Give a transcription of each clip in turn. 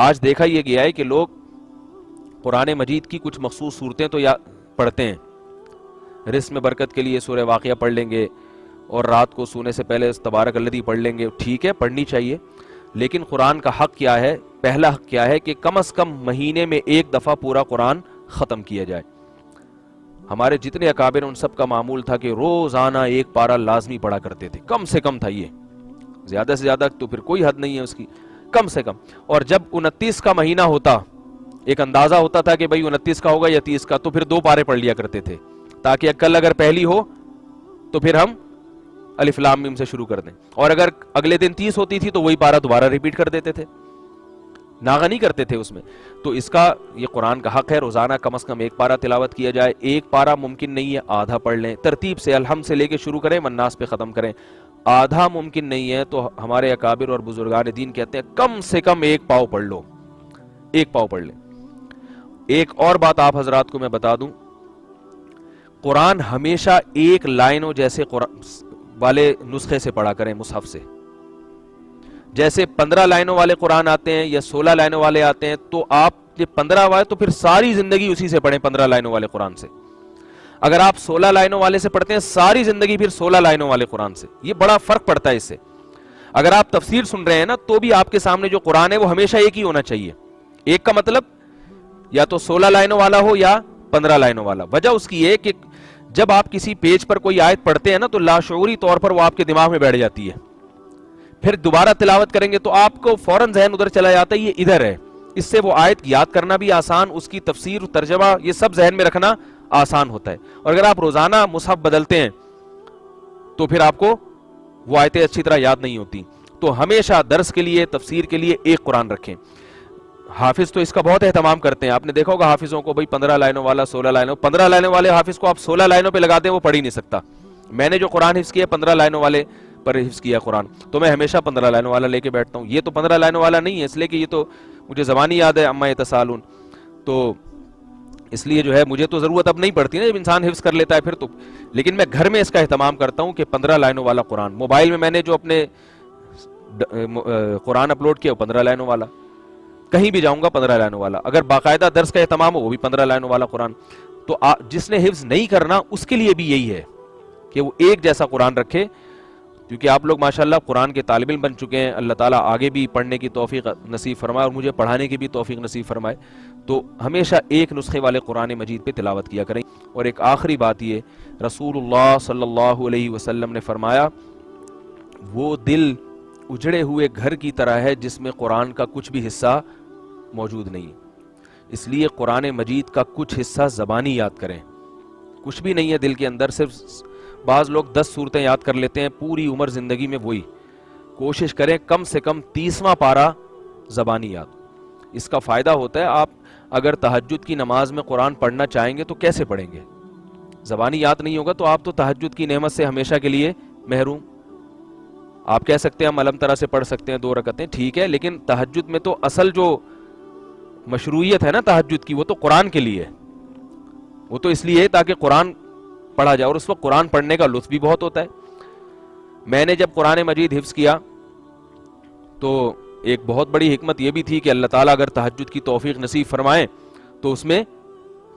آج دیکھا یہ گیا ہے کہ لوگ قرآن مجید کی کچھ مخصوص صورتیں تو پڑھتے ہیں، رزق میں برکت کے لیے سورہ واقعہ پڑھ لیں گے اور رات کو سونے سے پہلے تبارک الذی پڑھ لیں گے، ٹھیک ہے پڑھنی چاہیے، لیکن قرآن کا حق کیا ہے؟ پہلا حق کیا ہے کہ کم از کم مہینے میں ایک دفعہ پورا قرآن ختم کیا جائے۔ ہمارے جتنے اکابر ان سب کا معمول تھا کہ روزانہ ایک پارہ لازمی پڑھا کرتے تھے، کم سے کم تھا، یہ زیادہ سے زیادہ تو پھر کوئی حد نہیں ہے اس کی، کم سے کم۔ اور جب 29 کا مہینہ ہوتا، ایک اندازہ ہوتا تھا کہ بھئی 29 کا ہوگا یا 30 کا، تو پھر 2 پارے پڑھ لیا کرتے تھے تاکہ کل اگر پہلی ہو تو پھر ہم الف لام میم سے شروع کر دیں، اور اگر اگلے دن 30 ہوتی تھی تو وہی پارہ دوبارہ ریپیٹ کر دیتے تھے، ناغہ نہیں کرتے تھے اس میں۔ تو اس کا یہ قرآن کا حق ہے، روزانہ کم از کم ایک پارہ تلاوت کیا جائے۔ ایک پارہ ممکن نہیں ہے، آدھا پڑھ لیں، ترتیب سے الحمد سے لے کے شروع کریں، والناس پہ ختم کریں۔ آدھا ممکن نہیں ہے تو ہمارے اکابر اور بزرگان دین کہتے ہیں کم سے کم ایک پاؤ پڑھ لو، ایک پاؤ پڑھ لیں۔ ایک اور بات آپ حضرات کو میں بتا دوں، قرآن ہمیشہ ایک لائنوں جیسے والے نسخے سے پڑھا کریں، مصحف سے۔ جیسے 15 لائنوں والے قرآن آتے ہیں یا 16 لائنوں والے آتے ہیں، تو آپ یہ 15 والے تو پھر ساری زندگی اسی سے پڑھیں، 15 لائنوں والے قرآن سے۔ اگر آپ 16 لائنوں والے سے پڑھتے ہیں، ساری زندگی پھر 16 لائنوں والے قرآن سے۔ یہ بڑا فرق پڑتا ہے اس سے۔ اگر آپ تفسیر سن رہے ہیں نا، تو بھی آپ کے سامنے جو قرآن ہے وہ ہمیشہ ایک ہی ہونا چاہیے۔ ایک کا مطلب یا تو 16 لائنوں والا ہو یا 15 لائنوں والا۔ وجہ اس کی ہے کہ جب آپ کسی پیج پر کوئی آیت پڑھتے ہیں نا، تو لاشعوری طور پر وہ آپ کے دماغ میں بیٹھ جاتی ہے، پھر دوبارہ تلاوت کریں گے تو آپ کو فوراً ذہن ادھر چلا جاتا ہے، یہ ادھر ہے۔ اس سے وہ آیت یاد کرنا بھی آسان، اس کی تفسیر، ترجمہ، یہ سب ذہن میں رکھنا آسان ہوتا ہے۔ اور اگر آپ روزانہ مصحف بدلتے ہیں تو پھر آپ کو وہ آیتیں اچھی طرح یاد نہیں ہوتی۔ تو ہمیشہ درس کے لیے، تفسیر کے لیے ایک قرآن رکھیں۔ حافظ تو اس کا بہت اہتمام کرتے ہیں، آپ نے دیکھا ہوگا حافظوں کو، بھئی 15 لائنوں والا، 16 لائنوں، 15 لائنوں والے حافظ کو آپ 16 لائنوں پہ لگا دیں وہ پڑھ ہی نہیں سکتا۔ میں نے جو قرآن حفظ کیا 15 لائنوں والے پر حفظ کیا قرآن، تو میں ہمیشہ 15 لائنوں والا لے کے بیٹھتا ہوں۔ یہ تو 15 لائنوں والا نہیں ہے، اس لیے کہ یہ تو مجھے زبانی یاد ہے، اما یتسالون، تو اس لیے جو ہے مجھے تو ضرورت اب نہیں پڑتی نا، جب انسان حفظ کر لیتا ہے پھر تو۔ لیکن میں گھر میں اس کا اہتمام کرتا ہوں کہ 15 لائنوں والا قرآن۔ موبائل میں نے جو اپنے قرآن اپلوڈ کیا وہ 15 لائنوں والا، کہیں بھی جاؤں گا 15 لائنوں والا۔ اگر باقاعدہ درس کا اہتمام ہو وہ بھی 15 لائنوں والا قرآن۔ تو جس نے حفظ نہیں کرنا اس کے لیے بھی یہی ہے کہ وہ ایک جیسا قرآن رکھے، کیونکہ آپ لوگ ماشاءاللہ قرآن کے طالب علم بن چکے ہیں، اللہ تعالیٰ آگے بھی پڑھنے کی توفیق نصیب فرمائے اور مجھے پڑھانے کی بھی توفیق نصیب فرمائے۔ تو ہمیشہ ایک نسخے والے قرآن مجید پہ تلاوت کیا کریں۔ اور ایک آخری بات یہ، رسول اللہ صلی اللہ علیہ وسلم نے فرمایا وہ دل اجڑے ہوئے گھر کی طرح ہے جس میں قرآن کا کچھ بھی حصہ موجود نہیں۔ اس لیے قرآن مجید کا کچھ حصہ زبانی یاد کریں، کچھ بھی نہیں ہے دل کے اندر، صرف بعض لوگ 10 صورتیں یاد کر لیتے ہیں پوری عمر زندگی میں، وہی کوشش کریں کم سے کم 30واں پارہ زبانی یاد۔ اس کا فائدہ ہوتا ہے، آپ اگر تہجد کی نماز میں قرآن پڑھنا چاہیں گے تو کیسے پڑھیں گے؟ زبانی یاد نہیں ہوگا تو آپ تو تہجد کی نعمت سے ہمیشہ کے لیے محروم۔ آپ کہہ سکتے ہیں ہم علم ترا سے پڑھ سکتے ہیں 2 رکعتیں، ٹھیک ہے، لیکن تہجد میں تو اصل جو مشروعیت ہے نا تہجد کی، وہ تو قرآن کے لیے ہے، وہ تو اس لیے ہے تاکہ قرآن پڑھا جائے، اور اس وقت قرآن پڑھنے کا لطف بھی بہت ہوتا ہے۔ میں نے جب قرآن مجید حفظ کیا تو ایک بہت بڑی حکمت یہ بھی تھی کہ اللہ تعالیٰ اگر تہجد کی توفیق نصیب فرمائے تو اس میں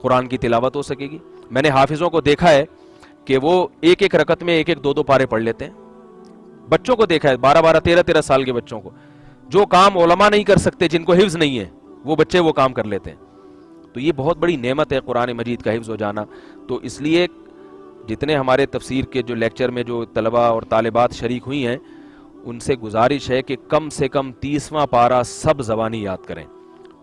قرآن کی تلاوت ہو سکے گی۔ میں نے حافظوں کو دیکھا ہے کہ وہ ایک ایک رکعت میں 2 پارے پڑھ لیتے ہیں۔ بچوں کو دیکھا ہے 12 13 سال کے بچوں کو، جو کام علماء نہیں کر سکتے، جن کو حفظ نہیں ہے، وہ بچے وہ کام کر لیتے ہیں۔ تو یہ بہت بڑی نعمت ہے قرآن مجید کا حفظ ہو جانا۔ تو اس لیے جتنے ہمارے تفسیر کے جو لیکچر میں جو طلباء اور طالبات شریک ہوئی ہیں، ان سے گزارش ہے کہ کم سے کم 30واں پارہ سب زبانی یاد کریں،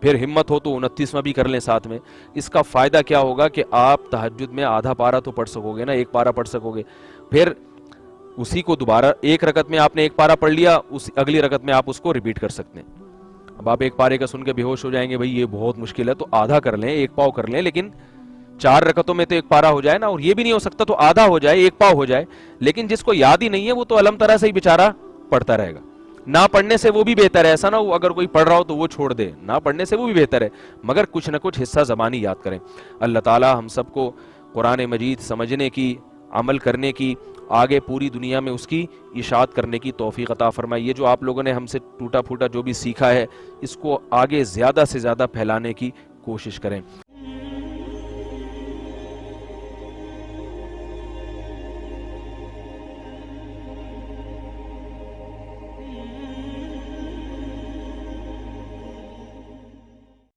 پھر ہمت ہو تو 29واں بھی کر لیں ساتھ میں۔ اس کا فائدہ کیا ہوگا کہ آپ تہجد میں آدھا پارہ تو پڑھ سکو گے نا، 1 پارہ پڑھ سکو گے، پھر اسی کو دوبارہ ایک رکعت میں آپ نے 1 پارہ پڑھ لیا، اگلی رکعت میں آپ اس کو ریپیٹ کر سکتے ہیں۔ اب آپ 1 پارے کا سن کے بے ہوش ہو جائیں گے، بھئی یہ بہت مشکل ہے، تو آدھا کر لیں، 1 پاؤ کر لیں، لیکن 4 رکعتوں میں تو 1 پارہ ہو جائے نا، اور یہ بھی نہیں ہو سکتا تو آدھا ہو جائے، 1 پاؤ ہو جائے۔ لیکن جس کو یاد ہی نہیں ہے وہ تو علم طرح سے ہی بیچارہ پڑھتا رہے گا۔ نہ پڑھنے سے وہ بھی بہتر ہے، ایسا نہ ہو اگر کوئی پڑھ رہا ہو تو وہ چھوڑ دے، نہ پڑھنے سے وہ بھی بہتر ہے، مگر کچھ نہ کچھ حصہ زبانی یاد کریں۔ اللہ تعالی ہم سب کو قرآن مجید سمجھنے کی، عمل کرنے کی آگے پوری دنیا میں اس کی اشاعت کرنے کی توفیق عطا فرمائے۔ یہ جو آپ لوگوں نے ہم سے ٹوٹا پھوٹا جو بھی سیکھا ہے اس کو آگے زیادہ سے زیادہ پھیلانے کی کوشش کریں۔